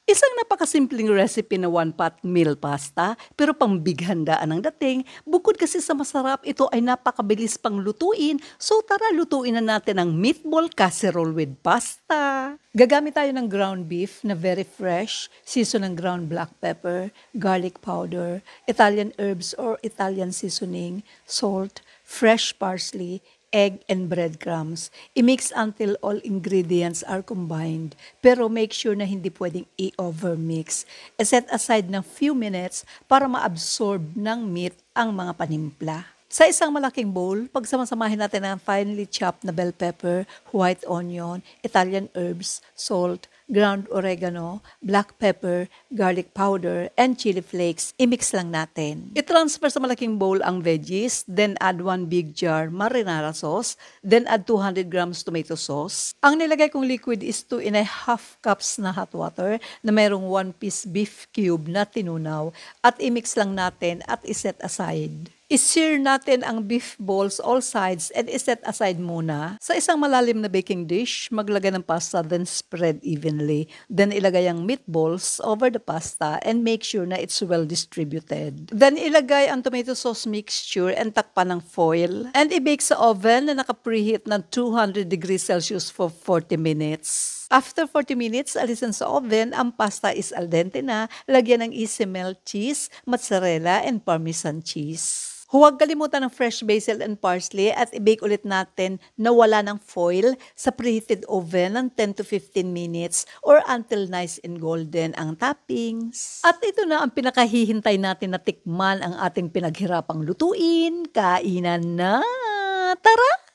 Isang napakasimpleng recipe na one-pot meal pasta, pero pambighandaan ang dating. Bukod kasi sa masarap, ito ay napakabilis pang lutuin. So tara, lutuin na natin ang meatball casserole with pasta. Gagamit tayo ng ground beef na very fresh, season ng ground black pepper, garlic powder, Italian herbs or Italian seasoning, salt, fresh parsley, egg and breadcrumbs. I-mix until all ingredients are combined. Pero make sure na hindi pwedeng i-overmix. I-set aside ng few minutes para ma-absorb ng meat ang mga panimpla. Sa isang malaking bowl, pagsamasamahin natin ang finely chopped na bell pepper, white onion, Italian herbs, salt, ground oregano, black pepper, garlic powder, and chili flakes. I-mix lang natin. I-transfer sa malaking bowl ang veggies, then add 1 big jar marinara sauce, then add 200 grams tomato sauce. Ang nilagay kong liquid is 2.5 cups na hot water na mayroong 1 piece beef cube na tinunaw at i-mix lang natin at i-set aside. I-sear natin ang beef balls all sides and i-set aside muna. Sa isang malalim na baking dish, maglagay ng pasta then spread evenly. Then ilagay ang meatballs over the pasta and make sure na it's well distributed. Then ilagay ang tomato sauce mixture and takpan ng foil. And i-bake sa oven na naka-preheat ng 200 degrees Celsius for 40 minutes. After 40 minutes, alisan sa oven, ang pasta is al dente na, lagyan ng easy melt cheese, mozzarella, and parmesan cheese. Huwag kalimutan ng fresh basil and parsley at i-bake ulit natin na wala ng foil sa preheated oven ng 10 to 15 minutes or until nice and golden ang toppings. At ito na ang pinakahihintay natin na tikman ang ating pinaghirapang lutuin. Kainan na! Tara!